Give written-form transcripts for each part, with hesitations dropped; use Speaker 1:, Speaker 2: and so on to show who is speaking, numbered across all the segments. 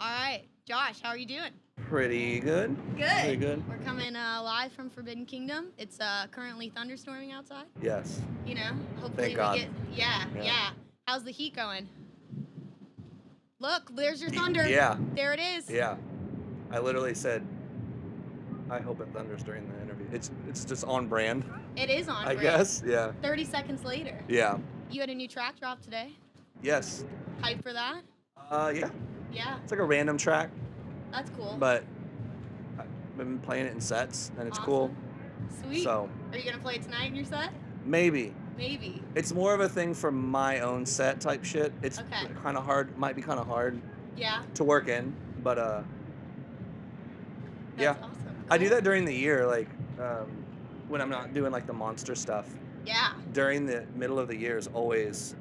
Speaker 1: All right, Josh, how are you doing?
Speaker 2: Pretty good.
Speaker 1: Good.
Speaker 2: Pretty good.
Speaker 1: We're coming live from Forbidden Kingdom. It's currently thunderstorming outside.
Speaker 2: Yes.
Speaker 1: You know, hopefully
Speaker 2: Thank God.
Speaker 1: we get. Yeah. How's the heat going? Look, there's your thunder.
Speaker 2: Yeah.
Speaker 1: There it is.
Speaker 2: Yeah. I literally said, I hope it thunders during the interview. It's just on brand.
Speaker 1: It is on.
Speaker 2: I
Speaker 1: brand.
Speaker 2: guess. Yeah.
Speaker 1: 30 seconds later.
Speaker 2: Yeah.
Speaker 1: You had a new track drop today.
Speaker 2: Yes.
Speaker 1: Hype for that?
Speaker 2: Yeah.
Speaker 1: Yeah.
Speaker 2: It's like a random track,
Speaker 1: That's cool.
Speaker 2: but I've been playing it in sets, and it's
Speaker 1: Awesome.
Speaker 2: cool.
Speaker 1: Sweet.
Speaker 2: So
Speaker 1: Are you gonna play it tonight in your set?
Speaker 2: maybe.
Speaker 1: Maybe.
Speaker 2: It's more of a thing for my own set type shit. It's
Speaker 1: Okay.
Speaker 2: kind of hard. Might be kind of hard
Speaker 1: Yeah.
Speaker 2: to work in, but yeah.
Speaker 1: That's awesome.
Speaker 2: I do
Speaker 1: Cool.
Speaker 2: that during the year, like when I'm not doing like the monster stuff.
Speaker 1: Yeah.
Speaker 2: During the middle of the year is always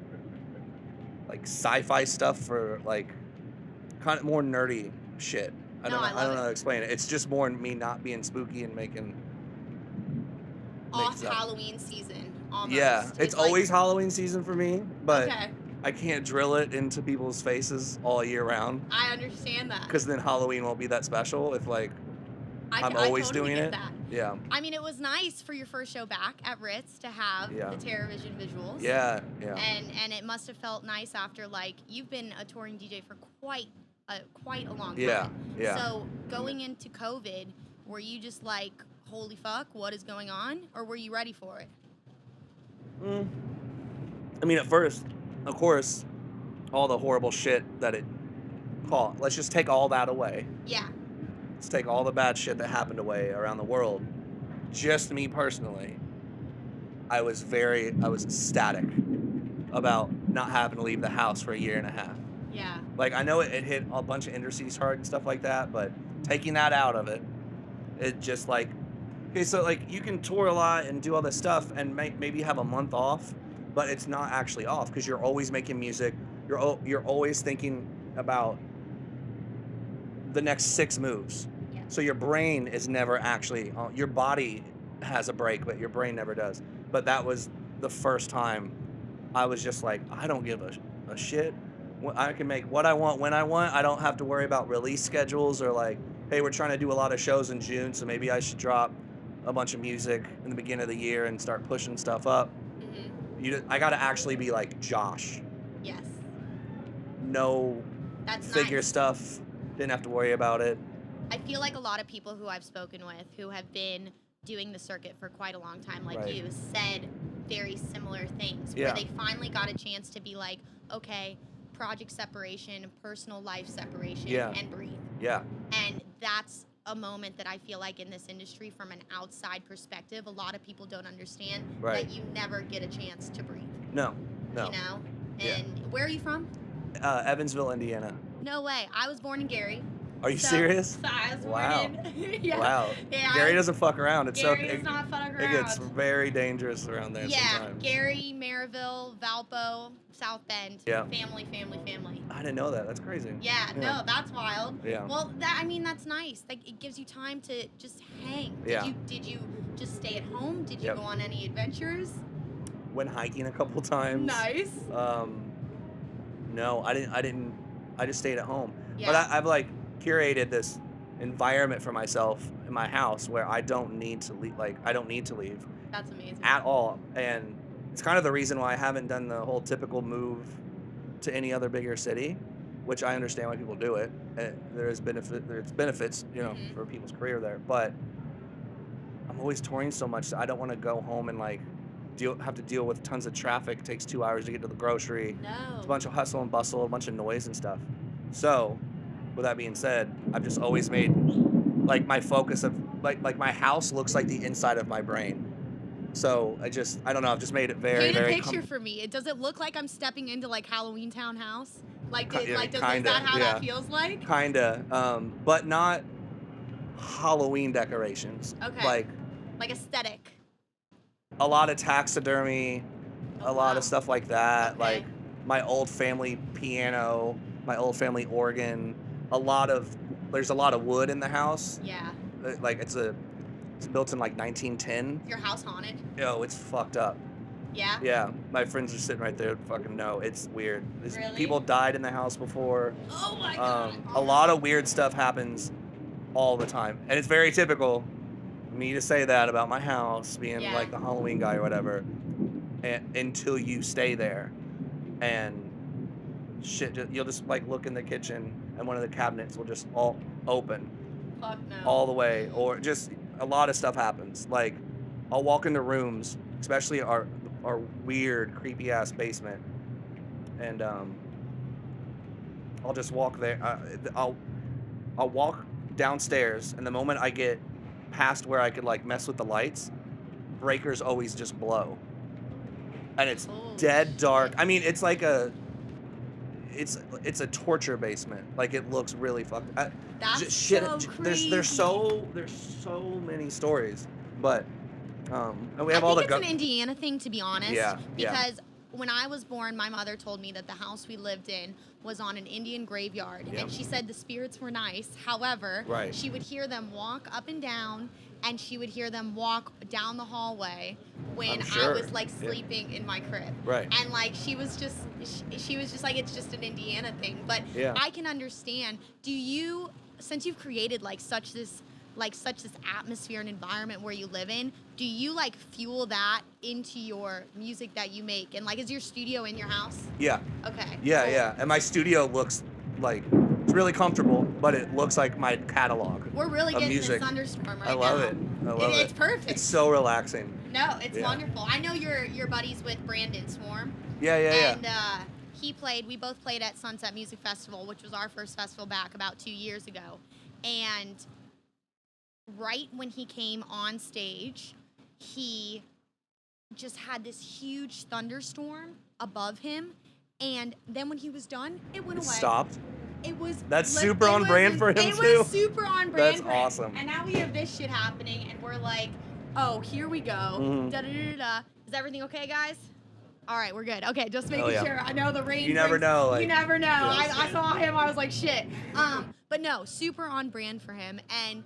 Speaker 2: like sci-fi stuff for like kind of more nerdy shit. I don't know how to explain it. It's just more me not being spooky and making
Speaker 1: Off
Speaker 2: stuff.
Speaker 1: Halloween season. Almost.
Speaker 2: Yeah, it's
Speaker 1: like-
Speaker 2: always Halloween season for me, but
Speaker 1: Okay.
Speaker 2: I can't drill it into people's faces all year round
Speaker 1: I understand that.
Speaker 2: because then Halloween won't be that special if like I'm always
Speaker 1: I totally
Speaker 2: doing
Speaker 1: get
Speaker 2: it.
Speaker 1: That.
Speaker 2: Yeah.
Speaker 1: I mean, it was nice for your first show back at Ritz to have
Speaker 2: Yeah.
Speaker 1: the TerraVision visuals.
Speaker 2: Yeah, yeah.
Speaker 1: And it must have felt nice after, like, you've been a touring DJ for quite a long time.
Speaker 2: Yeah, yeah.
Speaker 1: So going into COVID, were you just like, holy fuck, what is going on? Or were you ready for it?
Speaker 2: I mean, at first, of course, all the horrible shit that it caused. Let's just take all that away.
Speaker 1: Yeah.
Speaker 2: Let's take all the bad shit that happened away around the world. Just me personally, I was ecstatic about not having to leave the house for a year and a half.
Speaker 1: Yeah.
Speaker 2: Like, I know it hit a bunch of industries hard and stuff like that, but taking that out of it, it just like, okay, so like you can tour a lot and do all this stuff and maybe have a month off, but it's not actually off because you're always making music. You're always thinking about the next 6 moves.
Speaker 1: Yeah.
Speaker 2: So your brain is never actually, your body has a break, but your brain never does. But that was the first time I was just like, I don't give a shit. I can make what I want when I want. I don't have to worry about release schedules or like, hey, we're trying to do a lot of shows in June, so maybe I should drop a bunch of music in the beginning of the year and start pushing stuff up.
Speaker 1: Mm-hmm.
Speaker 2: I gotta actually be like Josh.
Speaker 1: Yes.
Speaker 2: No
Speaker 1: That's
Speaker 2: figure
Speaker 1: nice.
Speaker 2: stuff. Didn't have to worry about it.
Speaker 1: I feel like a lot of people who I've spoken with who have been doing the circuit for quite a long time, like
Speaker 2: Right.
Speaker 1: you, said very similar things.
Speaker 2: Yeah.
Speaker 1: Where they finally got a chance to be like, okay, project separation, personal life separation,
Speaker 2: Yeah.
Speaker 1: and breathe.
Speaker 2: Yeah.
Speaker 1: And that's a moment that I feel like in this industry, from an outside perspective, a lot of people don't understand
Speaker 2: Right.
Speaker 1: that you never get a chance to breathe.
Speaker 2: No.
Speaker 1: You know?
Speaker 2: Yeah.
Speaker 1: And where are you from?
Speaker 2: Evansville, Indiana.
Speaker 1: No way. I was born in Gary.
Speaker 2: Are you
Speaker 1: So-
Speaker 2: serious?
Speaker 1: So I was born
Speaker 2: Wow.
Speaker 1: in. Yeah.
Speaker 2: Wow.
Speaker 1: Yeah,
Speaker 2: Gary doesn't fuck around. It's
Speaker 1: Gary
Speaker 2: so
Speaker 1: does not fuck
Speaker 2: it
Speaker 1: around.
Speaker 2: gets very dangerous around there
Speaker 1: Yeah,
Speaker 2: sometimes.
Speaker 1: Gary, Maryville, Valpo, South Bend.
Speaker 2: Yeah.
Speaker 1: Family.
Speaker 2: I didn't know that. That's crazy.
Speaker 1: Yeah, no, that's wild.
Speaker 2: Yeah.
Speaker 1: Well, that's nice. Like, it gives you time to just hang.
Speaker 2: Yeah.
Speaker 1: Did you just stay at home? Did you
Speaker 2: Yep.
Speaker 1: go on any adventures?
Speaker 2: Went hiking a couple times.
Speaker 1: Nice.
Speaker 2: No, I didn't. I just stayed at home.
Speaker 1: Yeah.
Speaker 2: But I've like curated this environment for myself in my house where I don't need to leave. Like, I don't need to leave
Speaker 1: That's amazing.
Speaker 2: at all. And it's kind of the reason why I haven't done the whole typical move to any other bigger city, which I understand why people do it. There's benefits, you know,
Speaker 1: Mhm.
Speaker 2: for people's career there. But I'm always touring so much, so I don't want to go home and like have to deal with tons of traffic. It takes 2 hours to get to the grocery.
Speaker 1: No.
Speaker 2: It's a bunch of hustle and bustle, a bunch of noise and stuff. So, with that being said, I've just always made like my focus of like my house looks like the inside of my brain. So I don't know. I've just made it very,
Speaker 1: Paint a
Speaker 2: very.
Speaker 1: picture for me. Does it look like I'm stepping into like Halloween Town House? Like,
Speaker 2: Ki- yeah,
Speaker 1: is
Speaker 2: kinda,
Speaker 1: that how
Speaker 2: yeah.
Speaker 1: that feels like?
Speaker 2: Kinda, but not Halloween decorations.
Speaker 1: Okay. Like aesthetic.
Speaker 2: A lot of taxidermy,
Speaker 1: Oh,
Speaker 2: a lot
Speaker 1: wow.
Speaker 2: of stuff like that.
Speaker 1: Okay.
Speaker 2: Like my old family piano, my old family organ. There's a lot of wood in the house.
Speaker 1: Yeah.
Speaker 2: Like it's built in like 1910.
Speaker 1: Your house haunted.
Speaker 2: Yo, it's fucked up.
Speaker 1: Yeah?
Speaker 2: Yeah, my friends are sitting right there. Fucking no, it's weird.
Speaker 1: Really?
Speaker 2: People died in the house before.
Speaker 1: Oh my god.
Speaker 2: A
Speaker 1: Oh
Speaker 2: lot
Speaker 1: no.
Speaker 2: of weird stuff happens all the time, and it's very typical me to say that about my house being
Speaker 1: Yeah.
Speaker 2: like the Halloween guy or whatever, until you stay there, and shit, you'll just like look in the kitchen, and one of the cabinets will just all open
Speaker 1: Fuck no.
Speaker 2: all the way, or just a lot of stuff happens. Like, I'll walk into rooms, especially our weird, creepy ass basement, and I'll just walk there. I'll walk downstairs, and the moment I get past where I could like mess with the lights, breakers always just blow, and it's
Speaker 1: Holy
Speaker 2: dead dark.
Speaker 1: shit.
Speaker 2: I mean, it's a torture basement. Like, it looks really fucked.
Speaker 1: That's
Speaker 2: Shit.
Speaker 1: so
Speaker 2: There's
Speaker 1: crazy.
Speaker 2: so many stories, but and we
Speaker 1: I
Speaker 2: have all
Speaker 1: think
Speaker 2: the
Speaker 1: it's an Indiana thing, to be honest.
Speaker 2: Yeah, yeah.
Speaker 1: Because when I was born, my mother told me that the house we lived in was on an Indian graveyard.
Speaker 2: Yep.
Speaker 1: And she said the spirits were nice. However,
Speaker 2: Right.
Speaker 1: she would hear them walk up and down, and she would hear them walk down the hallway when
Speaker 2: I'm sure.
Speaker 1: I was like
Speaker 2: Yeah.
Speaker 1: sleeping in my crib.
Speaker 2: Right.
Speaker 1: And like she was just like, it's just an Indiana thing. But
Speaker 2: Yeah.
Speaker 1: I can understand. Do you, since you've created like such this atmosphere and environment where you live in, do you like fuel that into your music that you make? And like, is your studio in your house?
Speaker 2: Yeah.
Speaker 1: Okay.
Speaker 2: Yeah,
Speaker 1: cool.
Speaker 2: yeah. And my studio looks like it's really comfortable, but it looks like my catalog.
Speaker 1: We're really
Speaker 2: of
Speaker 1: getting
Speaker 2: music.
Speaker 1: this thunderstorm right
Speaker 2: I love
Speaker 1: now.
Speaker 2: it. I love it.
Speaker 1: It's perfect.
Speaker 2: It's so relaxing.
Speaker 1: No, it's
Speaker 2: Yeah.
Speaker 1: wonderful. I know you're buddies with Brandon Swarm.
Speaker 2: Yeah, yeah,
Speaker 1: And we both played at Sunset Music Festival, which was our first festival back about 2 years ago. And right when he came on stage, he just had this huge thunderstorm above him. And then when he was done, it went
Speaker 2: It
Speaker 1: away.
Speaker 2: stopped.
Speaker 1: It was
Speaker 2: That's super on brand for him,
Speaker 1: It
Speaker 2: too.
Speaker 1: was super on brand
Speaker 2: That's
Speaker 1: for him.
Speaker 2: awesome.
Speaker 1: And now we have this shit happening, and we're like, oh, here we go.
Speaker 2: Mhm.
Speaker 1: Da da da da. Is everything okay, guys? All right, we're good. Okay, just
Speaker 2: Oh,
Speaker 1: making
Speaker 2: yeah.
Speaker 1: sure. I know the rain.
Speaker 2: You never know, like-
Speaker 1: you never know.
Speaker 2: Yeah.
Speaker 1: I saw him. I was like, shit. But no, super on brand for him. And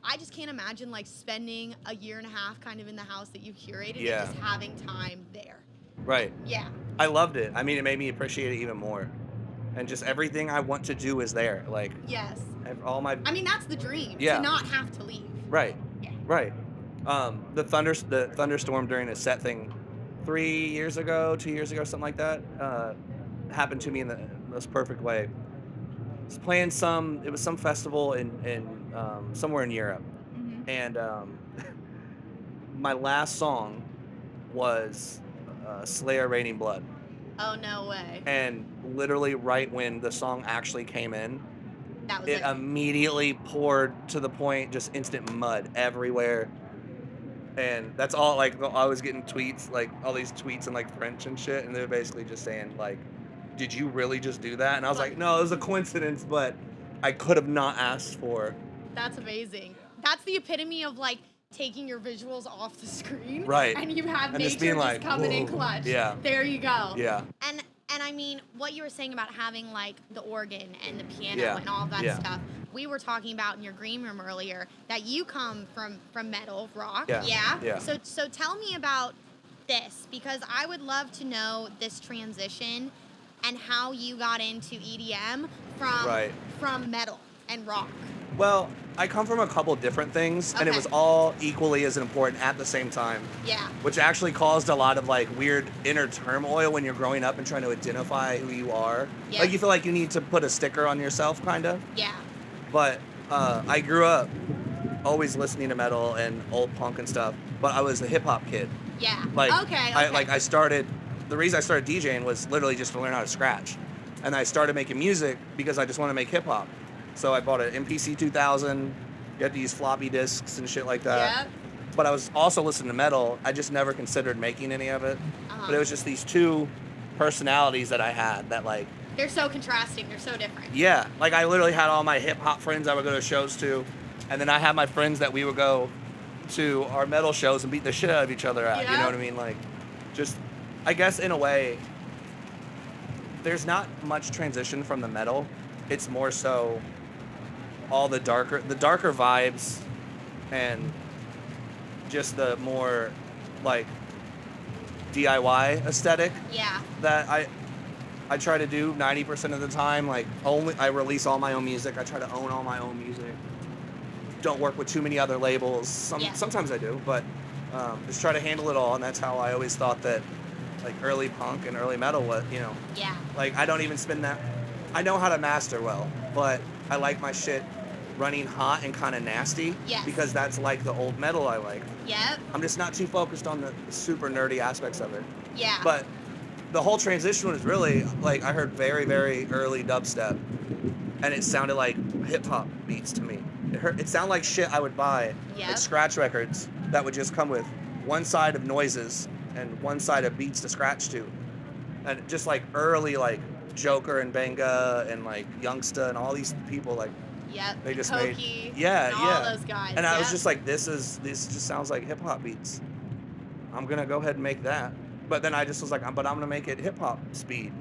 Speaker 1: I just can't imagine like spending a year and a half kind of in the house that you've curated
Speaker 2: Yeah.
Speaker 1: and just having time there.
Speaker 2: Right.
Speaker 1: Yeah.
Speaker 2: I loved it. I mean, it made me appreciate it even more. And just everything I want to do is there. Like,
Speaker 1: Yes.
Speaker 2: all my
Speaker 1: I mean, that's the dream.
Speaker 2: Yeah.
Speaker 1: To not have to leave.
Speaker 2: Right.
Speaker 1: Yeah.
Speaker 2: Right. The thunderstorm during a set thing 2 years ago, something like that, happened to me in the most perfect way. I was playing it was some festival in somewhere in Europe,
Speaker 1: Mm-hmm.
Speaker 2: and my last song was Slayer Raining Blood.
Speaker 1: Oh, no way.
Speaker 2: And literally right when the song actually came in,
Speaker 1: That was
Speaker 2: it
Speaker 1: it.
Speaker 2: immediately poured to the point, just instant mud everywhere. And that's all, like, I was getting tweets, like, all these tweets in, like, French and shit, and they're basically just saying, like, did you really just do that? And I was like, no, it was a coincidence, but I could have not asked for.
Speaker 1: That's amazing. That's the epitome of like taking your visuals off the screen.
Speaker 2: Right.
Speaker 1: And you have
Speaker 2: And
Speaker 1: nature
Speaker 2: just being
Speaker 1: just
Speaker 2: like,
Speaker 1: coming in
Speaker 2: whoa.
Speaker 1: clutch.
Speaker 2: Yeah.
Speaker 1: There you go.
Speaker 2: Yeah.
Speaker 1: And I mean, what you were saying about having like the organ and the piano
Speaker 2: Yeah.
Speaker 1: and all that
Speaker 2: Yeah.
Speaker 1: stuff. We were talking about in your green room earlier that you come from metal rock.
Speaker 2: Yeah. Yeah.
Speaker 1: So tell me about this, because I would love to know this transition and how you got into EDM from metal and rock.
Speaker 2: Well, I come from a couple different things, and it
Speaker 1: Okay.
Speaker 2: was all equally as important at the same time,
Speaker 1: Yeah.
Speaker 2: which actually caused a lot of like weird inner turmoil when you're growing up and trying to identify who you are.
Speaker 1: Yeah.
Speaker 2: Like, you feel like you need to put a sticker on yourself, kind of.
Speaker 1: Yeah.
Speaker 2: But I grew up always listening to metal and old punk and stuff, but I was a hip hop kid.
Speaker 1: Yeah.
Speaker 2: Like,
Speaker 1: Okay.
Speaker 2: The reason I started DJing was literally just to learn how to scratch. And I started making music because I just want to make hip hop. So I bought an MPC 2000, get these floppy disks and shit like that.
Speaker 1: Yep.
Speaker 2: But I was also listening to metal. I just never considered making any of it.
Speaker 1: Uh-huh.
Speaker 2: But it was just these two personalities that I had that, like,
Speaker 1: They're so contrasting. They're so different.
Speaker 2: yeah, like I literally had all my hip hop friends I would go to shows to, and then I had my friends that we would go to our metal shows and beat the shit out of each other at. You
Speaker 1: Yeah.
Speaker 2: know what I mean? Like, just, I guess in a way, there's not much transition from the metal. It's more so all the darker DIY aesthetic
Speaker 1: Yeah.
Speaker 2: that I try to do 90% of the time. Like only I release all my own music. I try to own all my own music. Don't work with too many other labels.
Speaker 1: Yeah.
Speaker 2: Sometimes I do, but just try to handle it all. And that's how I always thought that like early punk and early metal was,
Speaker 1: Yeah.
Speaker 2: like I don't even spend that. I know how to master well, but I like my shit running hot and kind of nasty
Speaker 1: Yes.
Speaker 2: because that's like the old metal I like.
Speaker 1: Yep.
Speaker 2: I'm just not too focused on the super nerdy aspects of it.
Speaker 1: Yeah.
Speaker 2: But the whole transition was really like I heard very, very early dubstep, and it sounded like hip hop beats to me. It sounded like shit I would buy
Speaker 1: Yep.
Speaker 2: at scratch records that would just come with one side of noises and one side of beats to scratch to, and just like early like Joker and Benga and like Youngsta and all these people like
Speaker 1: Yep.
Speaker 2: they just
Speaker 1: Koki,
Speaker 2: made yeah
Speaker 1: and all those guys.
Speaker 2: and I was
Speaker 1: Yep.
Speaker 2: just like this just sounds like hip hop beats. I'm gonna go ahead and make that. But then I just was like, but I'm gonna make it hip hop speed,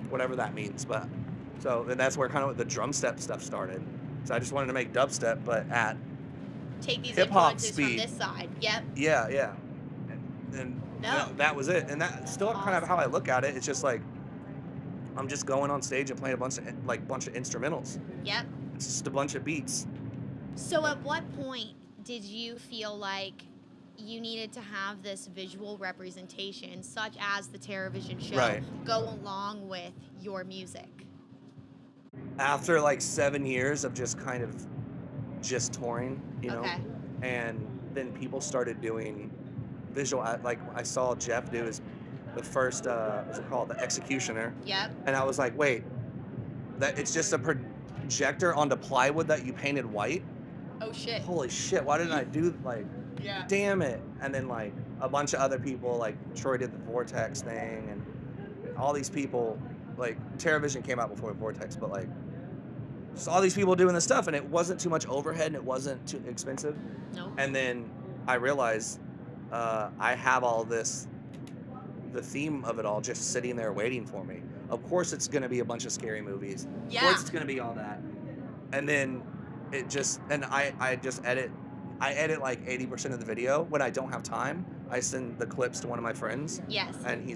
Speaker 2: whatever that means. But so then that's where kind of the drum step stuff started. So I just wanted to make dubstep, but at
Speaker 1: Take these
Speaker 2: hip-hop
Speaker 1: influences
Speaker 2: speed.
Speaker 1: from this side. Yep.
Speaker 2: yeah. And
Speaker 1: No.
Speaker 2: that was it. And that's still kind of how I look at it. It's just like I'm just going on stage and playing a bunch of instrumentals.
Speaker 1: Yep.
Speaker 2: It's just a bunch of beats.
Speaker 1: So at what point did you feel like you needed to have this visual representation, such as the TerraVision show,
Speaker 2: Right.
Speaker 1: go along with your music?
Speaker 2: After like 7 years of just kind of just touring,
Speaker 1: Okay.
Speaker 2: and then people started doing visual, like I saw Jeff do the first, what's it called, the Executioner,
Speaker 1: Yep.
Speaker 2: and I was like, wait, that it's just a projector onto plywood that you painted white?
Speaker 1: Oh shit.
Speaker 2: Holy shit, why didn't I do, like,
Speaker 1: Yeah.
Speaker 2: damn it. And then like a bunch of other people, like Troy did the Vortex thing, and all these people, like TerraVision came out before Vortex, but like just all these people doing this stuff, and it wasn't too much overhead and it wasn't too expensive.
Speaker 1: No.
Speaker 2: And then I realized I have all this, the theme of it all just sitting there waiting for me. Of course it's gonna be a bunch of scary movies. Of
Speaker 1: Yeah.
Speaker 2: course it's gonna be all that. And then it just, and I just edit like 80% of the video. When I don't have time, I send the clips to one of my friends,
Speaker 1: Yes.
Speaker 2: and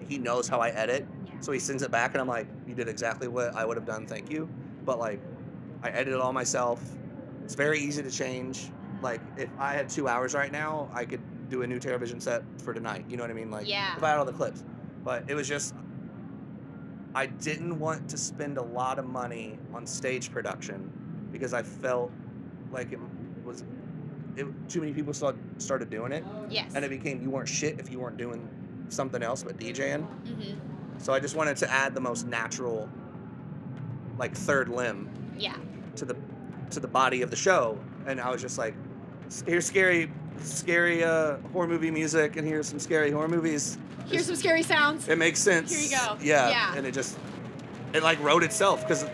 Speaker 2: he knows how I edit, so he sends it back, and I'm like, you did exactly what I would have done, thank you. But like, I edit it all myself. It's very easy to change. Like, if I had 2 hours right now, I could do a new TerraVision set for tonight. You know what I mean? Like,
Speaker 1: Yeah.
Speaker 2: if I had all the clips. But it was just, I didn't want to spend a lot of money on stage production because I felt like too many people started doing it,
Speaker 1: Yes.
Speaker 2: and it became you weren't shit if you weren't doing something else but DJing.
Speaker 1: Mm-hmm.
Speaker 2: So I just wanted to add the most natural, like third limb
Speaker 1: Yeah.
Speaker 2: to the body of the show, and I was just like, here's scary horror movie music, and here's some scary horror movies.
Speaker 1: Here's some scary sounds.
Speaker 2: It makes sense.
Speaker 1: Here you go.
Speaker 2: Yeah. And it like wrote itself because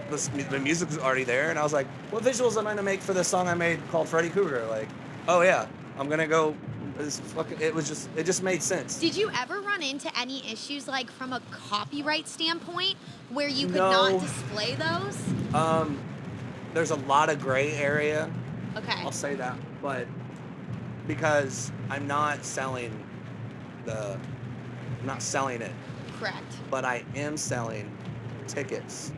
Speaker 2: the music was already there, and I was like, what visuals am I gonna make for this song I made called Freddy Krueger? Like, oh yeah, I'm gonna go. It just made sense.
Speaker 1: Did you ever run into any issues, like from a copyright standpoint, where you could
Speaker 2: No.
Speaker 1: not display those?
Speaker 2: There's a lot of gray area.
Speaker 1: Okay.
Speaker 2: I'll say that, but because I'm not selling it,
Speaker 1: Correct.
Speaker 2: but I am selling tickets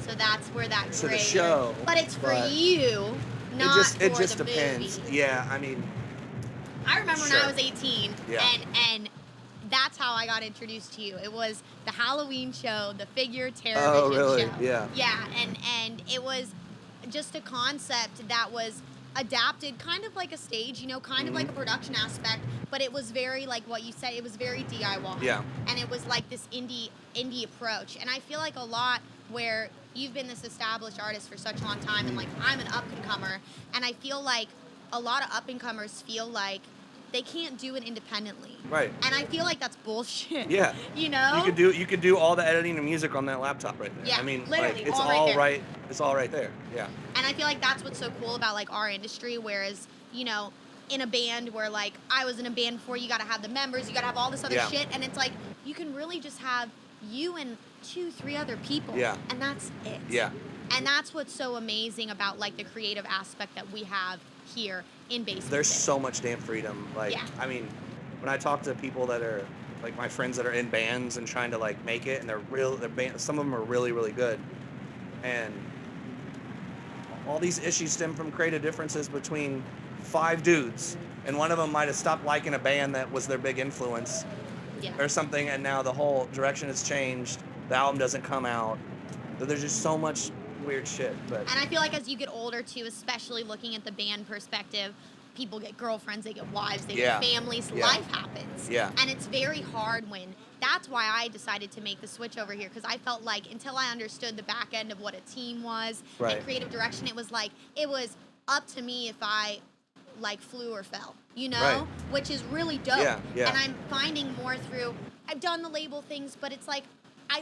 Speaker 1: So that's where that
Speaker 2: to
Speaker 1: gray
Speaker 2: the show.
Speaker 1: But it's for
Speaker 2: but
Speaker 1: you, not
Speaker 2: it
Speaker 1: for
Speaker 2: just
Speaker 1: the
Speaker 2: depends.
Speaker 1: movie.
Speaker 2: Yeah, I mean,
Speaker 1: I remember when
Speaker 2: Sure.
Speaker 1: I was 18,
Speaker 2: Yeah.
Speaker 1: and that's how I got introduced to you. It was the Halloween show, the figure TerraVision
Speaker 2: Oh, really?
Speaker 1: show.
Speaker 2: Yeah.
Speaker 1: Yeah, and it was just a concept that was adapted kind of like a stage, kind of like a production aspect, but it was very like what you said, it was very DIY.
Speaker 2: Yeah.
Speaker 1: And it was like this indie approach. And I feel like a lot where you've been this established artist for such a long time, and like I'm an up-and-comer, and I feel like a lot of up-and-comers feel like they can't do it independently.
Speaker 2: Right.
Speaker 1: And I feel like that's bullshit.
Speaker 2: Yeah.
Speaker 1: You know?
Speaker 2: You could do all the editing and music on that laptop right there.
Speaker 1: Yeah,
Speaker 2: I mean,
Speaker 1: literally,
Speaker 2: like, it's
Speaker 1: all right
Speaker 2: all
Speaker 1: there.
Speaker 2: right. It's all right there. Yeah.
Speaker 1: And I feel like that's what's so cool about like our industry, whereas, in a band where like I was in a band before, you gotta have the members, you gotta have all this other
Speaker 2: Yeah.
Speaker 1: shit, and it's like you can really just have you and 2-3 other people.
Speaker 2: Yeah.
Speaker 1: And that's it.
Speaker 2: Yeah.
Speaker 1: And that's what's so amazing about like the creative aspect that we have here in Basement
Speaker 2: There's
Speaker 1: City.
Speaker 2: so much damn freedom. Like,
Speaker 1: Yeah.
Speaker 2: I mean, when I talk to people that are like my friends that are in bands and trying to like make it, and some of them are really really good, and all these issues stem from creative differences between 5 dudes, and one of them might have stopped liking a band that was their big influence
Speaker 1: Yeah.
Speaker 2: or something, and now the whole direction has changed. The album doesn't come out. So there's just so much weird shit. But
Speaker 1: And I feel like as you get older too, especially looking at the band perspective, people get girlfriends, they get wives, they
Speaker 2: Yeah.
Speaker 1: get families,
Speaker 2: Yeah.
Speaker 1: life happens.
Speaker 2: Yeah.
Speaker 1: And it's very hard when that's why I decided to make the switch over here, because I felt like until I understood the back end of what a team was
Speaker 2: Right.
Speaker 1: and creative direction, it was up to me if I like flew or fell, you know?
Speaker 2: Right.
Speaker 1: Which is really dope.
Speaker 2: Yeah, yeah.
Speaker 1: And I'm finding more through I've done the label things, but it's like I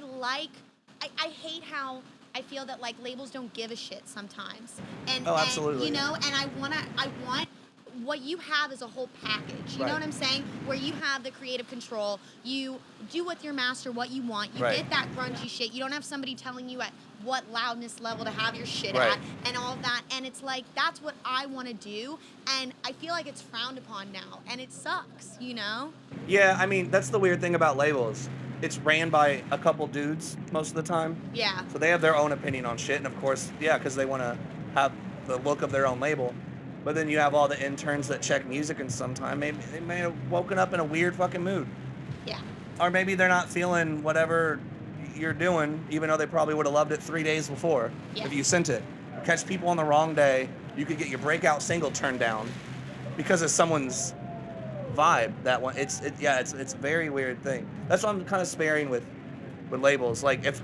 Speaker 1: hate how I feel that like labels don't give a shit sometimes.
Speaker 2: Oh, absolutely.
Speaker 1: And, you know, and I want what you have is a whole package. You
Speaker 2: Right.
Speaker 1: know what I'm saying? Where you have the creative control, you do with your master what you want, you
Speaker 2: Right.
Speaker 1: get that grungy shit. You don't have somebody telling you at what loudness level to have your shit
Speaker 2: Right.
Speaker 1: at and all of that. And it's like that's what I want to do, and I feel like it's frowned upon now, and it sucks, you know?
Speaker 2: yeah, I mean, that's the weird thing about labels. It's ran by a couple dudes most of the time.
Speaker 1: Yeah.
Speaker 2: So they have their own opinion on shit, and of course, yeah, because they want to have the look of their own label. But then you have all the interns that check music, and sometime maybe they may have woken up in a weird fucking mood,
Speaker 1: Yeah.
Speaker 2: or maybe they're not feeling whatever you're doing, even though they probably would have loved it 3 days before
Speaker 1: Yeah.
Speaker 2: if you sent it. Catch people on the wrong day, you could get your breakout single turned down because of someone's vibe. That one, it's a very weird thing. That's what I'm kind of sparing with labels. Like if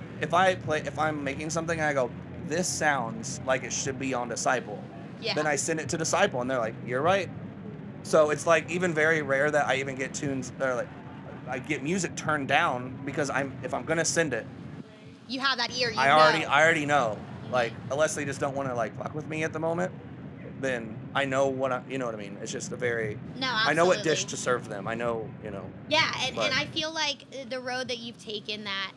Speaker 2: I'm making something and I go, this sounds like it should be on Disciple,
Speaker 1: Yeah.
Speaker 2: then I send it to Disciple and they're like, you're right. So it's like even very rare that I even get tunes or like I get music turned down because if I'm gonna send it,
Speaker 1: You have that ear,
Speaker 2: I already know. Like unless they just don't want to like fuck with me at the moment, then I know you know what I mean. It's just a very
Speaker 1: No,
Speaker 2: I know what dish
Speaker 1: absolutely.
Speaker 2: to serve them. I know,
Speaker 1: Yeah, and
Speaker 2: But-
Speaker 1: I feel like the road that you've taken that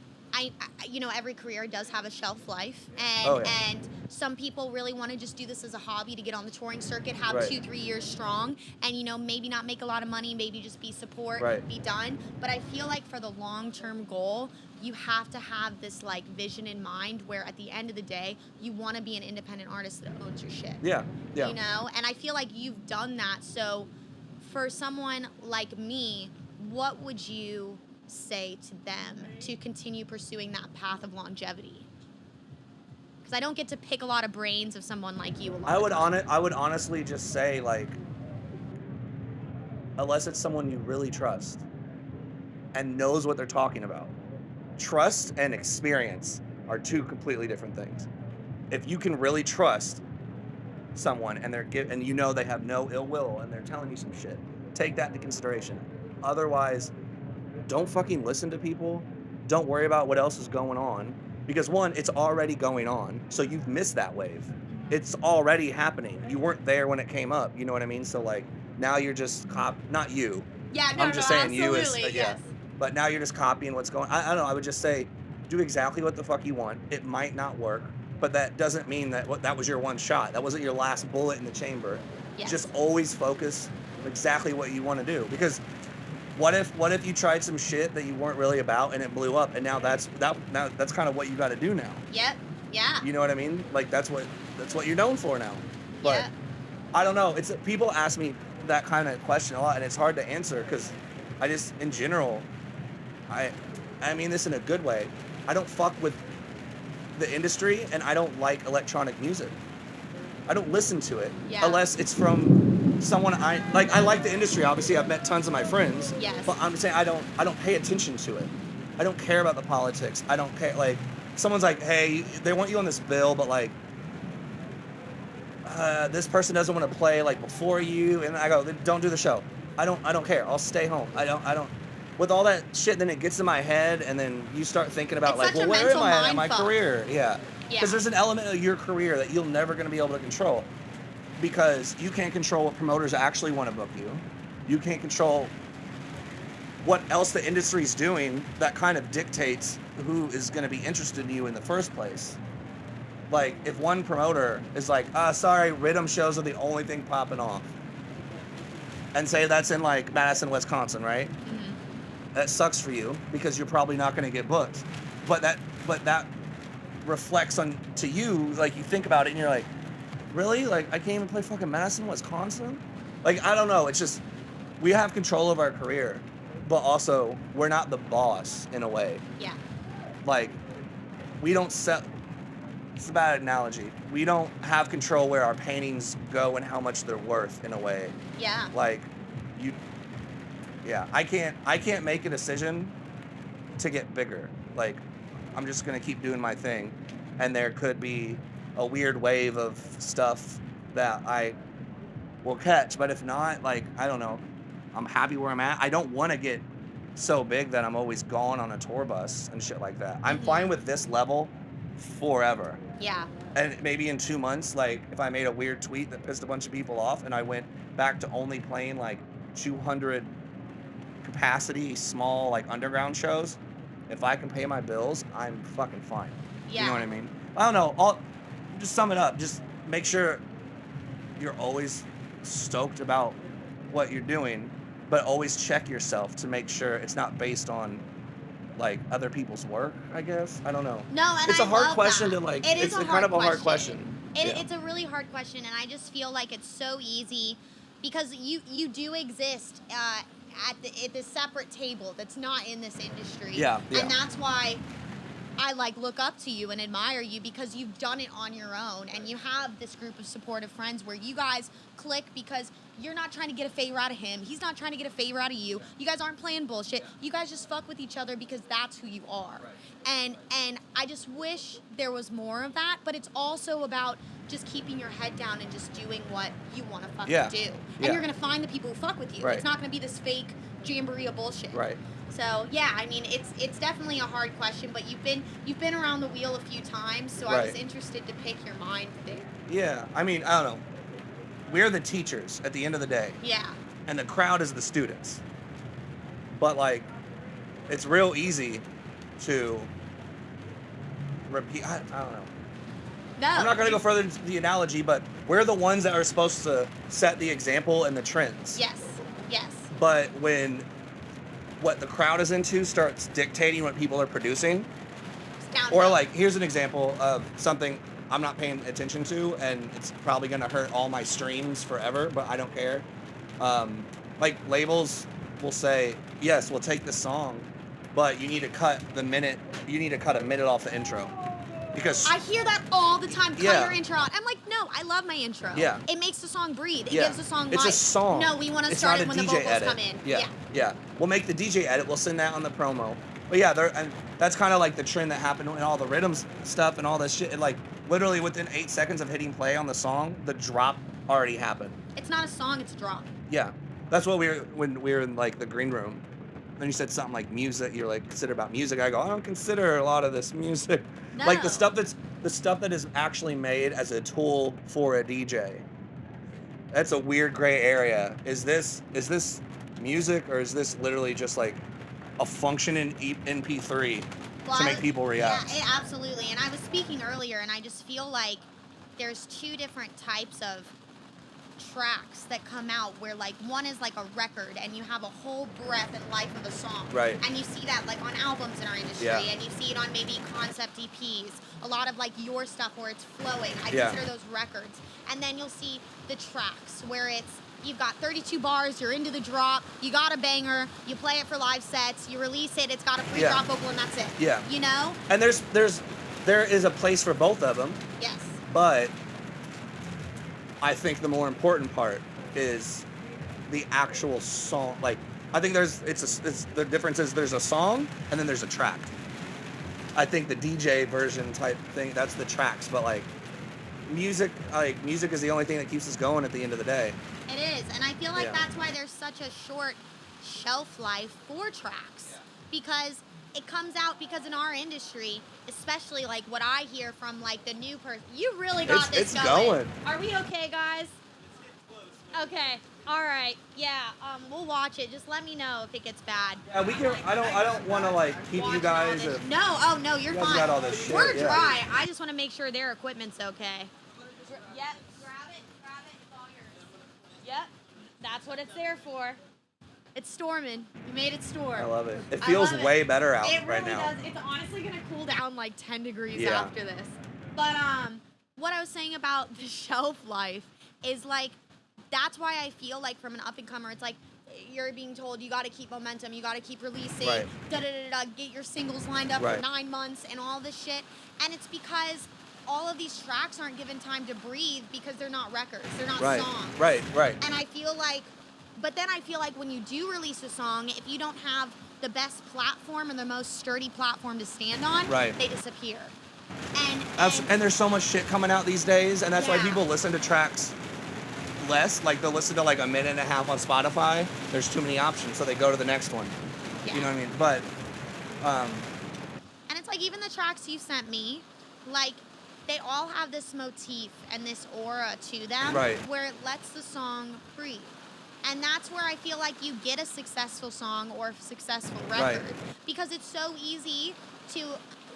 Speaker 1: you know, every career does have a shelf life, and
Speaker 2: Oh, yeah.
Speaker 1: and some people really want to just do this as a hobby to get on the touring circuit, have
Speaker 2: Right.
Speaker 1: 2-3 years strong, and you know maybe not make a lot of money, maybe just be support,
Speaker 2: Right.
Speaker 1: be done. But I feel like for the long-term goal, you have to have this like vision in mind, where at the end of the day, you want to be an independent artist that owns your shit.
Speaker 2: Yeah.
Speaker 1: You know, and I feel like you've done that. So for someone like me, what would you say to them to continue pursuing that path of longevity? Because I don't get to pick a lot of brains of someone like you a lot.
Speaker 2: I would honestly just say like, unless it's someone you really trust and knows what they're talking about. Trust and experience are 2 completely different things. If you can really trust someone and and you know they have no ill will and they're telling you some shit, take that into consideration. Otherwise, don't fucking listen to people. Don't worry about what else is going on, because one, it's already going on, so you've missed that wave. It's already happening. You weren't there when it came up. You know what I mean? So like now you're just not you.
Speaker 1: Yeah, no,
Speaker 2: I'm just saying you as
Speaker 1: absolutely,
Speaker 2: yeah.
Speaker 1: yes.
Speaker 2: But now you're just copying what's going. I don't know. I would just say, do exactly what the fuck you want. It might not work, but that doesn't mean that was your one shot. That wasn't your last bullet in the chamber.
Speaker 1: Yes.
Speaker 2: Just always focus on exactly what you want to do. Because what if you tried some shit that you weren't really about and it blew up, and now that's kind of what you got to do now.
Speaker 1: Yep. Yeah.
Speaker 2: You know what I mean? Like that's what you're known for now. But
Speaker 1: Yeah.
Speaker 2: I don't know. It's people ask me that kind of question a lot, and it's hard to answer because I just in general, I mean this in a good way. I don't fuck with the industry, and I don't like electronic music. I don't listen to it
Speaker 1: Yeah.
Speaker 2: unless it's from someone I like. I like the industry. Obviously, I've met tons of my friends.
Speaker 1: Yes.
Speaker 2: But I'm saying I don't pay attention to it. I don't care about the politics. I don't care. Like someone's like, hey, they want you on this bill, but like this person doesn't want to play like before you, and I go, don't do the show. I don't care. I'll stay home. I don't. With all that shit, then it gets in my head, and then you start thinking about
Speaker 1: It's
Speaker 2: like,
Speaker 1: such
Speaker 2: well,
Speaker 1: a
Speaker 2: where am
Speaker 1: mental
Speaker 2: I at in
Speaker 1: mind
Speaker 2: my
Speaker 1: fuck.
Speaker 2: career? Yeah.
Speaker 1: Yeah.
Speaker 2: Because there's an element of your career that you're never going to be able to control, because you can't control what promoters actually want to book you. You can't control what else the industry's doing that kind of dictates who is going to be interested in you in the first place. Like, if one promoter is like, sorry, rhythm shows are the only thing popping off. and say that's in like Madison, Wisconsin, right?
Speaker 1: Hmm.
Speaker 2: That sucks for you because you're probably not going to get booked. But that reflects on to you, like you think about it and you're like, really? Like I can't even play fucking Madison, Wisconsin? Like I don't know. It's just we have control of our career, but also we're not the boss in a way.
Speaker 1: Yeah.
Speaker 2: Like we don't set. It's a bad analogy. We don't have control where our paintings go and how much they're worth in a way.
Speaker 1: Yeah.
Speaker 2: Like you, yeah. I can't make a decision to get bigger. Like I'm just gonna keep doing my thing, and there could be a weird wave of stuff that I will catch. But if not, like I don't know. I'm happy where I'm at. I don't want to get so big that I'm always gone on a tour bus and shit like that. I'm fine
Speaker 1: Hmm.
Speaker 2: with this level forever.
Speaker 1: Yeah.
Speaker 2: And maybe in 2 months, like if I made a weird tweet that pissed a bunch of people off and I went back to only playing like 200 capacity small like underground shows, if I can pay my bills, I'm fucking fine. You know
Speaker 1: Yeah.
Speaker 2: what I mean? I don't know. I'll just sum it up. Just make sure you're always stoked about what you're doing, but always check yourself to make sure it's not based on like other people's work, I guess. I don't know.
Speaker 1: No, and
Speaker 2: It's
Speaker 1: I
Speaker 2: a hard
Speaker 1: love
Speaker 2: question
Speaker 1: that.
Speaker 2: to like
Speaker 1: It is
Speaker 2: it's
Speaker 1: a
Speaker 2: a kind
Speaker 1: hard
Speaker 2: of a hard
Speaker 1: question.
Speaker 2: question.
Speaker 1: It,
Speaker 2: Yeah.
Speaker 1: it's a really hard question, and I just feel like it's so easy because you do exist at the separate table that's not in this industry,
Speaker 2: Yeah, yeah.
Speaker 1: and that's why I like look up to you and admire you because you've done it on your own and you have this group of supportive friends where you guys click because you're not trying to get a favor out of him. He's not trying to get a favor out of you. You guys aren't playing bullshit. You guys just fuck with each other because that's who you are. And I just wish there was more of that, but it's also about just keeping your head down and just doing what you want to fucking
Speaker 2: Yeah.
Speaker 1: do. And
Speaker 2: Yeah.
Speaker 1: you're going to find the people who fuck with you.
Speaker 2: Right.
Speaker 1: It's not going to be this fake jamboree of bullshit.
Speaker 2: Right.
Speaker 1: So yeah, I mean it's definitely a hard question, but you've been around the wheel a few times, so I was
Speaker 2: Right.
Speaker 1: interested to pick your mind there.
Speaker 2: Yeah. I mean, I don't know. We're the teachers at the end of the day,
Speaker 1: Yeah.
Speaker 2: and the crowd is the students. But like it's real easy to repeat I don't know.
Speaker 1: No.
Speaker 2: I'm not going to go further into the analogy, but we're the ones that are supposed to set the example and the trends.
Speaker 1: Yes. Yes.
Speaker 2: But when what the crowd is into starts dictating what people are producing,
Speaker 1: It's down
Speaker 2: or
Speaker 1: to-
Speaker 2: like here's an example of something I'm not paying attention to, and it's probably going to hurt all my streams forever, but I don't care. Like labels will say, yes, we'll take this song, but you need to cut a minute off the intro. Because
Speaker 1: I hear that all the time. Cut
Speaker 2: Yeah.
Speaker 1: your intro out. I'm like, no, I love my intro.
Speaker 2: Yeah.
Speaker 1: It makes the song breathe. It
Speaker 2: yeah,
Speaker 1: gives the song
Speaker 2: it's
Speaker 1: life.
Speaker 2: a song.
Speaker 1: No, we want to
Speaker 2: It's
Speaker 1: start
Speaker 2: not
Speaker 1: it
Speaker 2: a
Speaker 1: when the
Speaker 2: DJ
Speaker 1: vocals
Speaker 2: edit.
Speaker 1: come in.
Speaker 2: Yeah. We'll make the DJ edit. We'll send that on the promo. But yeah, and that's kind of like the trend that happened in all the rhythms stuff and all this shit. And like literally within 8 seconds of hitting play on the song, the drop already happened.
Speaker 1: It's not a song, it's a drop.
Speaker 2: Yeah, that's what when we were in like the green room. Then you said something like music. You're like, consider about music. I go, I don't consider a lot of this music. Like the
Speaker 1: No.
Speaker 2: stuff that is actually made as a tool for a DJ. That's a weird gray area. Is this music, or is this literally just like a functioning MP3 to make people react?
Speaker 1: Yeah, absolutely. And I was speaking earlier, and I just feel like there's two different types of tracks that come out where like one is like a record and you have a whole breadth and life of a song.
Speaker 2: Right.
Speaker 1: And you see that like on albums in our industry,
Speaker 2: Yeah.
Speaker 1: and you see it on maybe concept EPs. A lot of like your stuff where it's flowing. I
Speaker 2: Yeah.
Speaker 1: consider those records. And then you'll see the tracks where it's you've got 32 bars, you're into the drop, you got a banger, you play it for live sets, you release it, it's got a free
Speaker 2: Yeah.
Speaker 1: drop vocal, and that's it.
Speaker 2: Yeah.
Speaker 1: You know?
Speaker 2: And there is a place for both of them,
Speaker 1: Yes.
Speaker 2: but I think the more important part is the actual song. Like, I think it's the difference is there's a song and then there's a track. I think the DJ version type thing, that's the tracks, but like music is the only thing that keeps us going at the end of the day.
Speaker 1: It is, and I feel like
Speaker 2: Yeah.
Speaker 1: that's why there's such a short shelf life for tracks, because it comes out because in our industry, especially like what I hear from like the new person, you really got this
Speaker 2: It's going.
Speaker 1: Are we okay, guys? Okay, all right, yeah. We'll watch it. Just let me know if it gets bad.
Speaker 2: Yeah, we can. I don't want to like keep you
Speaker 1: Watching
Speaker 2: guys.
Speaker 1: all this- No, oh no, you're
Speaker 2: You guys
Speaker 1: fine.
Speaker 2: got all this shit,
Speaker 1: We're
Speaker 2: yeah.
Speaker 1: dry. I just want to make sure their equipment's okay. Yep, grab it. It's all yours. Yep. That's what it's there for. It's storming. You made it storm.
Speaker 2: I love it. It
Speaker 1: I
Speaker 2: feels
Speaker 1: love it.
Speaker 2: way better out
Speaker 1: It
Speaker 2: right
Speaker 1: really
Speaker 2: now.
Speaker 1: does. It's honestly gonna cool down like 10 degrees
Speaker 2: Yeah.
Speaker 1: after this. But what I was saying about the shelf life is like, that's why I feel like from an up and comer, it's like you're being told you got to keep momentum, you got to keep releasing,
Speaker 2: Right.
Speaker 1: get your singles lined up
Speaker 2: Right.
Speaker 1: for 9 months and all this shit. And it's because all of these tracks aren't given time to breathe because they're not records, they're not
Speaker 2: Right.
Speaker 1: songs.
Speaker 2: Right.
Speaker 1: And I feel like, but then I feel like when you do release a song, if you don't have the best platform and the most sturdy platform to stand on,
Speaker 2: Right.
Speaker 1: they disappear.
Speaker 2: And there's so much shit coming out these days, and that's why
Speaker 1: Yeah.
Speaker 2: people listen to tracks less. Like they'll listen to like a minute and a half on Spotify. There's too many options, so they go to the next one.
Speaker 1: Yeah.
Speaker 2: You know what I mean? But
Speaker 1: And it's like even the tracks you sent me, like they all have this motif and this aura to them,
Speaker 2: Right.
Speaker 1: where it lets the song breathe. And that's where I feel like you get a successful song or a successful record.
Speaker 2: Right.
Speaker 1: Because it's so easy to,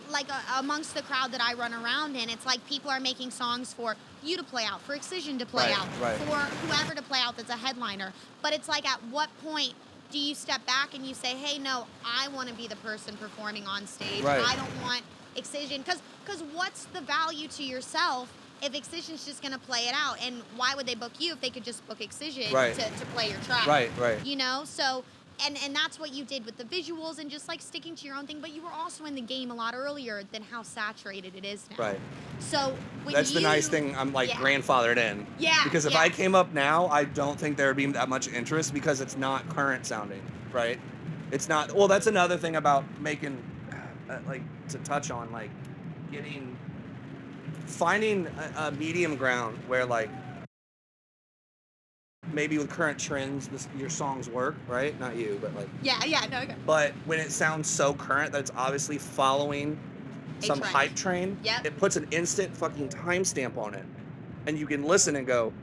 Speaker 1: like amongst the crowd that I run around in, it's like people are making songs for you to play out, for Excision to play
Speaker 2: Right,
Speaker 1: out,
Speaker 2: right.
Speaker 1: for whoever to play out that's a headliner. But it's like, at what point do you step back and you say, hey, no, I want to be the person performing on stage.
Speaker 2: Right.
Speaker 1: I don't want Excision. Because what's the value to yourself if Excision's just going to play it out? And why would they book you if they could just book Excision
Speaker 2: Right.
Speaker 1: to play your track?
Speaker 2: Right.
Speaker 1: You know? So, and that's what you did with the visuals and just like sticking to your own thing. But you were also in the game a lot earlier than how saturated it is now.
Speaker 2: Right.
Speaker 1: So when
Speaker 2: That's the nice thing. I'm like
Speaker 1: Yeah.
Speaker 2: grandfathered in.
Speaker 1: Yeah,
Speaker 2: Because if
Speaker 1: yeah.
Speaker 2: I came up now, I don't think there would be that much interest because it's not current sounding, right? It's not. Well, that's another thing about making, like, to touch on, like, finding a medium ground where, like, maybe with current trends, your songs work, right? Not you, but like.
Speaker 1: Yeah, no, okay.
Speaker 2: But when it sounds so current that it's obviously following some
Speaker 1: trend.
Speaker 2: hype train,
Speaker 1: Yep.
Speaker 2: it puts an instant fucking timestamp on it. And you can listen and go,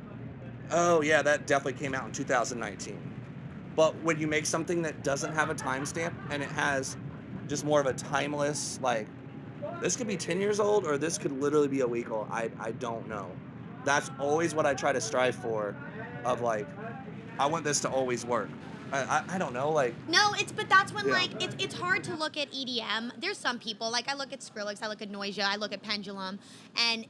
Speaker 2: oh yeah, that definitely came out in 2019. But when you make something that doesn't have a timestamp and it has just more of a timeless, like, this could be 10 years old or this could literally be a week old, I don't know. That's always what I try to strive for, of like, I want this to always work. I don't know, like.
Speaker 1: No, but that's when,
Speaker 2: Yeah.
Speaker 1: like, it's hard to look at EDM. There's some people, like, I look at Skrillex, I look at Noisia, I look at Pendulum, and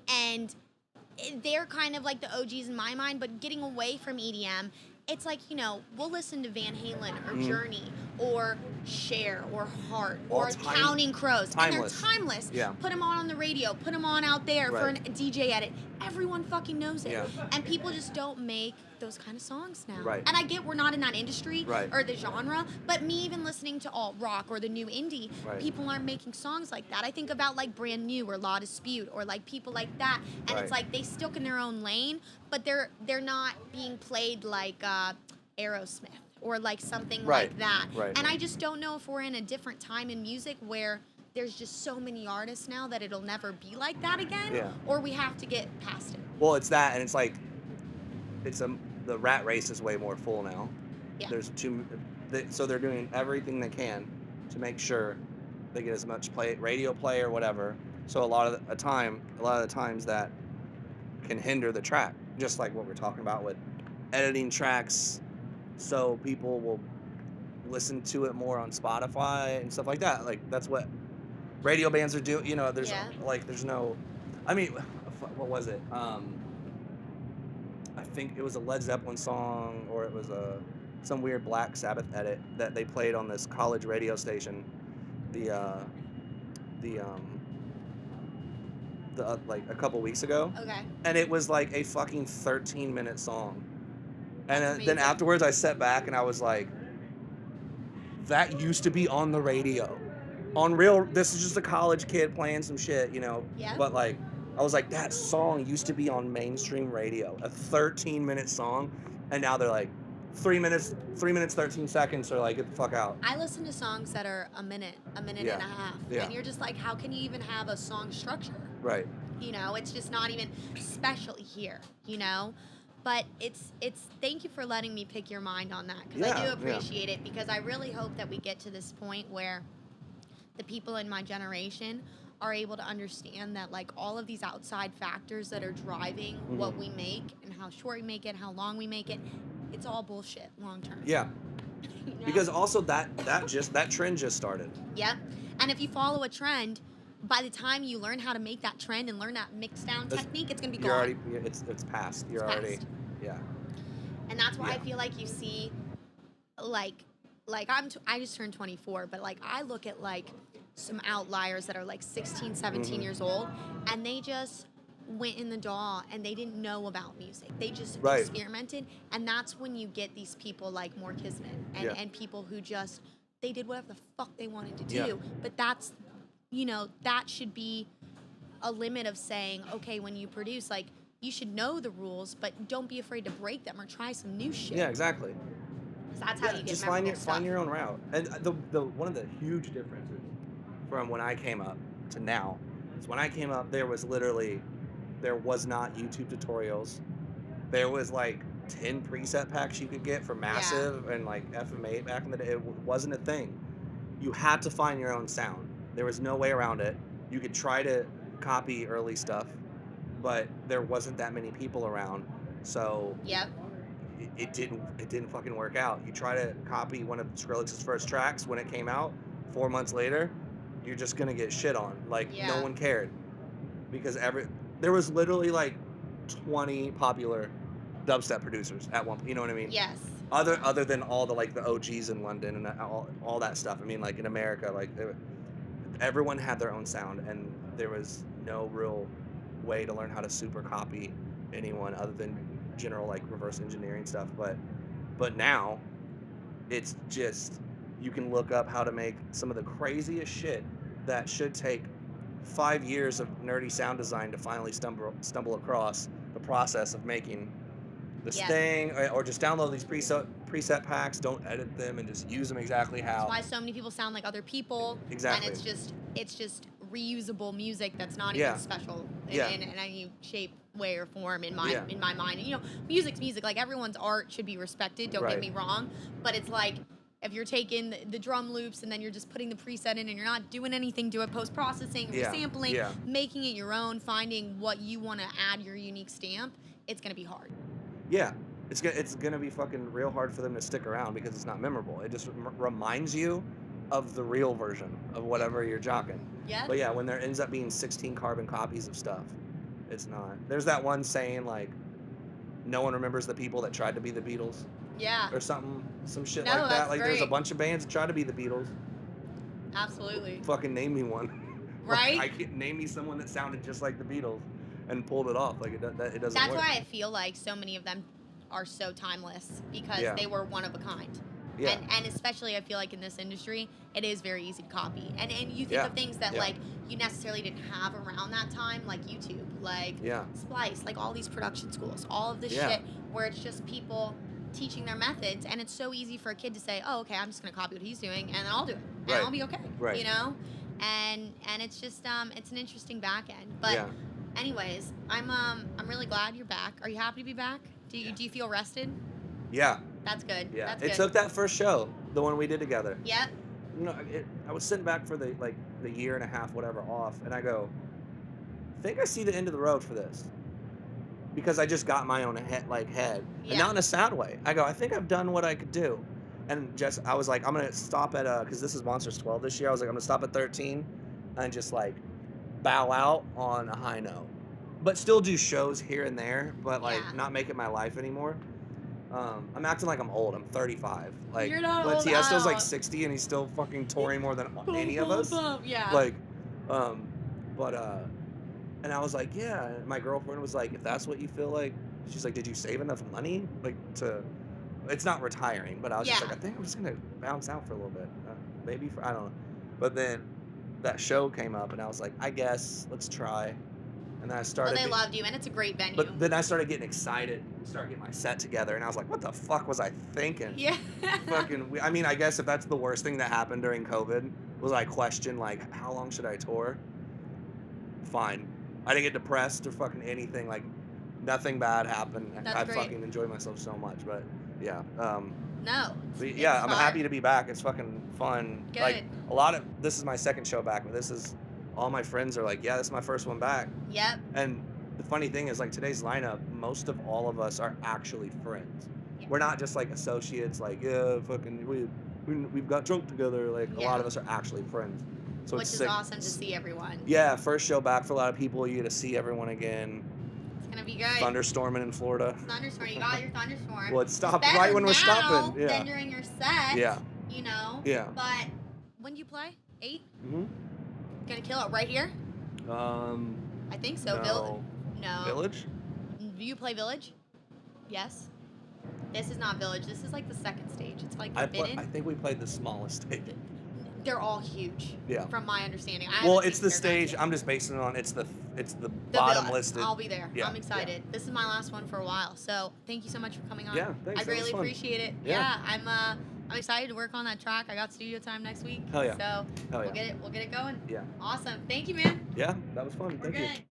Speaker 1: they're kind of like the OGs in my mind, but getting away from EDM, it's like, you know, we'll listen to Van Halen or Journey or Cher or Heart
Speaker 2: Well,
Speaker 1: or Counting Crows.
Speaker 2: timeless.
Speaker 1: And they're timeless.
Speaker 2: Yeah.
Speaker 1: Put them on the radio, put them on out there for a
Speaker 2: Right.
Speaker 1: DJ edit. Everyone fucking knows it.
Speaker 2: Yeah.
Speaker 1: And people just don't make those kind of songs now.
Speaker 2: Right.
Speaker 1: And I get we're not in that industry
Speaker 2: Right.
Speaker 1: or the genre, but me even listening to alt rock or the new indie,
Speaker 2: Right.
Speaker 1: people aren't making songs like that. I think about like Brand New or Law Dispute or like people like that, and
Speaker 2: Right.
Speaker 1: it's like they stick in their own lane, but they're not being played like Aerosmith or like something
Speaker 2: Right.
Speaker 1: like that.
Speaker 2: Right.
Speaker 1: And I just don't know if we're in a different time in music where there's just so many artists now that it'll never be like that again,
Speaker 2: Yeah.
Speaker 1: or we have to get past it.
Speaker 2: Well, it's that, and it's like, the rat race is way more full now.
Speaker 1: Yeah.
Speaker 2: There's so they're doing everything they can to make sure they get as much radio play or whatever. So a lot of the times that can hinder the track, just like what we're talking about with editing tracks, so people will listen to it more on Spotify and stuff like that. Like that's what radio bands are doing. You know, there's
Speaker 1: Yeah.
Speaker 2: there's no. I mean, what was it? I think it was a Led Zeppelin song, or it was some weird Black Sabbath edit that they played on this college radio station. Like a couple weeks ago,
Speaker 1: Okay.
Speaker 2: and it was like a fucking 13-minute song. And
Speaker 1: That's
Speaker 2: then
Speaker 1: amazing.
Speaker 2: afterwards, I sat back and I was like, that used to be on the radio. This is just a college kid playing some shit, you know.
Speaker 1: Yeah.
Speaker 2: But like, I was like, that song used to be on mainstream radio, a 13-minute song, and now they're like 3 minutes, 13 seconds. They're like, get the fuck out.
Speaker 1: I listen to songs that are a minute
Speaker 2: Yeah.
Speaker 1: and a half.
Speaker 2: Yeah.
Speaker 1: And you're just like, how can you even have a song structure?
Speaker 2: Right.
Speaker 1: You know, it's just not even special here, you know? But it's thank you for letting me pick your mind on that, because I
Speaker 2: Yeah,
Speaker 1: do appreciate it, because I really hope that we get to this point where the people in my generation are able to understand that, like, all of these outside factors that are driving what we make and how short we make it, how long we make it, it's all bullshit long term.
Speaker 2: Yeah.
Speaker 1: You know?
Speaker 2: Because also that trend just started.
Speaker 1: Yep. And if you follow a trend, by the time you learn how to make that trend and learn that mix down technique, it's gonna be
Speaker 2: You're
Speaker 1: gone.
Speaker 2: already it's past. You're
Speaker 1: It's
Speaker 2: already
Speaker 1: past.
Speaker 2: yeah.
Speaker 1: And that's why
Speaker 2: Yeah.
Speaker 1: I feel like you see, like I just turned 24, but like I look at like some outliers that are like 16, 17 years old, and they just went in the DAW and they didn't know about music. They just
Speaker 2: Right.
Speaker 1: experimented, and that's when you get these people like More Kismet and,
Speaker 2: Yeah.
Speaker 1: and people who just, they did whatever the fuck they wanted to do.
Speaker 2: Yeah.
Speaker 1: But that's, you know, that should be a limit of saying, okay, when you produce, like, you should know the rules, but don't be afraid to break them or try some new shit.
Speaker 2: Yeah, exactly.
Speaker 1: 'Cause that's how you get
Speaker 2: just
Speaker 1: memorable
Speaker 2: find your own route. And the one of the huge differences from when I came up to now is when I came up, there was not YouTube tutorials. There was like 10 preset packs you could get for Massive and like FMA back in the day. It wasn't a thing. You had to find your own sound. There was no way around it. You could try to copy early stuff, but there wasn't that many people around. So
Speaker 1: Yep.
Speaker 2: it didn't fucking work out. You try to copy one of Skrillex's first tracks when it came out, 4 months later, you're just gonna get shit on. Like
Speaker 1: Yeah.
Speaker 2: no one cared because there was literally like 20 popular dubstep producers at one point. You know what I mean?
Speaker 1: Yes.
Speaker 2: Other than all the like the OGs in London and all that stuff. I mean, like in America, like everyone had their own sound, and there was no real way to learn how to super copy anyone other than general like reverse engineering stuff. But now it's just, you can look up how to make some of the craziest shit that should take 5 years of nerdy sound design to finally stumble across the process of making this
Speaker 1: Yeah.
Speaker 2: thing, or just download these preset packs, don't edit them, and just use them exactly how.
Speaker 1: That's why so many people sound like other people.
Speaker 2: Exactly.
Speaker 1: And it's just reusable music that's not
Speaker 2: Yeah.
Speaker 1: even special
Speaker 2: Yeah.
Speaker 1: in any shape, way, or form in my
Speaker 2: Yeah.
Speaker 1: in my mind. And, you know, music's music. Like, everyone's art should be respected. Don't
Speaker 2: Right.
Speaker 1: get me wrong. But it's like, if you're taking the drum loops and then you're just putting the preset in and you're not doing anything to it, post-processing,
Speaker 2: Yeah.
Speaker 1: sampling,
Speaker 2: Yeah.
Speaker 1: making it your own, finding what you want to add your unique stamp, it's going to be hard.
Speaker 2: Yeah, it's gonna be fucking real hard for them to stick around because it's not memorable. It just reminds you of the real version of whatever you're jocking.
Speaker 1: Yeah.
Speaker 2: But yeah, when there ends up being 16 carbon copies of stuff, it's not. There's that one saying like, no one remembers the people that tried to be the Beatles
Speaker 1: Yeah.
Speaker 2: or some shit
Speaker 1: No,
Speaker 2: like that.
Speaker 1: that's
Speaker 2: Like there's a
Speaker 1: great.
Speaker 2: bunch of bands that try to be the Beatles.
Speaker 1: Absolutely.
Speaker 2: Fucking name me one.
Speaker 1: Right?
Speaker 2: I can't name me someone that sounded just like the Beatles and pulled it off. Like it doesn't
Speaker 1: That's
Speaker 2: work.
Speaker 1: why I feel like so many of them are so timeless, because
Speaker 2: Yeah.
Speaker 1: they were one of a kind.
Speaker 2: Yeah.
Speaker 1: And especially I feel like in this industry, it is very easy to copy. And you think
Speaker 2: Yeah.
Speaker 1: of things that
Speaker 2: Yeah.
Speaker 1: like you necessarily didn't have around that time, like YouTube, like
Speaker 2: Yeah.
Speaker 1: Splice, like all these production schools, all of this
Speaker 2: Yeah.
Speaker 1: shit where it's just people teaching their methods, and it's so easy for a kid to say, oh, okay, I'm just gonna copy what he's doing and then I'll do it. And
Speaker 2: Right.
Speaker 1: I'll be okay.
Speaker 2: Right.
Speaker 1: You know? And it's just it's an interesting back end. But
Speaker 2: Yeah.
Speaker 1: anyways, I'm really glad you're back. Are you happy to be back? Do you feel rested?
Speaker 2: Yeah.
Speaker 1: That's good.
Speaker 2: Yeah.
Speaker 1: That's
Speaker 2: It
Speaker 1: good.
Speaker 2: took that first show, the one we did together.
Speaker 1: Yep.
Speaker 2: You know, I was sitting back for the year and a half, whatever, off, and I go, I think I see the end of the road for this, because I just got my own head, and
Speaker 1: Yeah.
Speaker 2: not in a sad way. I go, I think I've done what I could do, and just I was like, I'm gonna stop at because this is Monsters 12 this year. I was like, I'm gonna stop at 13, and just like bow out on a high note, but still do shows here and there, but like
Speaker 1: Yeah.
Speaker 2: not make it my life anymore. I'm acting like I'm old. I'm 35. Like,
Speaker 1: You're not
Speaker 2: but
Speaker 1: old
Speaker 2: Tiesto's like
Speaker 1: out.
Speaker 2: 60 and he's still fucking touring more than any of us.
Speaker 1: Yeah.
Speaker 2: Like, but and I was like, yeah. And my girlfriend was like, if that's what you feel like, she's like, did you save enough money like to? It's not retiring, but I was just
Speaker 1: Yeah.
Speaker 2: like, I think I'm just gonna bounce out for a little bit, maybe for I don't know. But then that show came up, and I was like, I guess let's try. And then I
Speaker 1: well,
Speaker 2: started.
Speaker 1: they loved you, and it's a great venue.
Speaker 2: But then I started getting excited, started getting my set together, and I was like, what the fuck was I thinking?
Speaker 1: yeah.
Speaker 2: I mean, I guess if that's the worst thing that happened during COVID, was I questioned, like, how long should I tour? Fine. I didn't get depressed or fucking anything. Like, nothing bad happened.
Speaker 1: That's
Speaker 2: I
Speaker 1: great.
Speaker 2: fucking enjoyed myself so much. But, yeah.
Speaker 1: No.
Speaker 2: But
Speaker 1: it's
Speaker 2: yeah, I'm
Speaker 1: fun.
Speaker 2: happy to be back. It's fucking fun. Like,
Speaker 1: Good.
Speaker 2: this is my second show back, but this is, all my friends are like, yeah, this is my first one back.
Speaker 1: Yep.
Speaker 2: And the funny thing is, like, today's lineup, most of all of us are actually friends.
Speaker 1: Yeah.
Speaker 2: We're not just like associates, like, yeah, fucking, we've got drunk together. Like, a lot
Speaker 1: Yeah.
Speaker 2: of us are actually friends. So
Speaker 1: Which
Speaker 2: it's
Speaker 1: is
Speaker 2: sick.
Speaker 1: awesome to see everyone.
Speaker 2: Yeah, first show back for a lot of people. You get to see everyone again.
Speaker 1: It's gonna be good.
Speaker 2: Thunderstorming in Florida.
Speaker 1: Thunderstorm. You got your thunderstorm.
Speaker 2: Well, it
Speaker 1: It's
Speaker 2: stopped
Speaker 1: better
Speaker 2: right when we're
Speaker 1: now
Speaker 2: stopping. Yeah.
Speaker 1: than during your set.
Speaker 2: Yeah.
Speaker 1: You know.
Speaker 2: Yeah.
Speaker 1: But when do you play? 8.
Speaker 2: Mhm.
Speaker 1: Gonna kill it right here. I think so.
Speaker 2: No.
Speaker 1: No.
Speaker 2: Village?
Speaker 1: Do you play Village? Yes. This is not Village. This is like the second stage. It's like
Speaker 2: I
Speaker 1: forbidden.
Speaker 2: think we played the smallest stage.
Speaker 1: They're all huge.
Speaker 2: Yeah.
Speaker 1: From my understanding.
Speaker 2: Well, it's the stage. I'm just basing it on. It's the bottom listed.
Speaker 1: I'll be there.
Speaker 2: Yeah,
Speaker 1: I'm excited. This is my last one for a while. So thank you so much for coming on.
Speaker 2: Yeah, thanks.
Speaker 1: I
Speaker 2: That was
Speaker 1: greatly
Speaker 2: fun.
Speaker 1: appreciate it.
Speaker 2: Yeah.
Speaker 1: I'm excited to work on that track. I got studio time next week.
Speaker 2: Hell yeah.
Speaker 1: So
Speaker 2: Hell
Speaker 1: we'll get it going.
Speaker 2: Yeah.
Speaker 1: Awesome. Thank you, man.
Speaker 2: Yeah, that was fun.
Speaker 1: We're
Speaker 2: Thank you.
Speaker 1: good.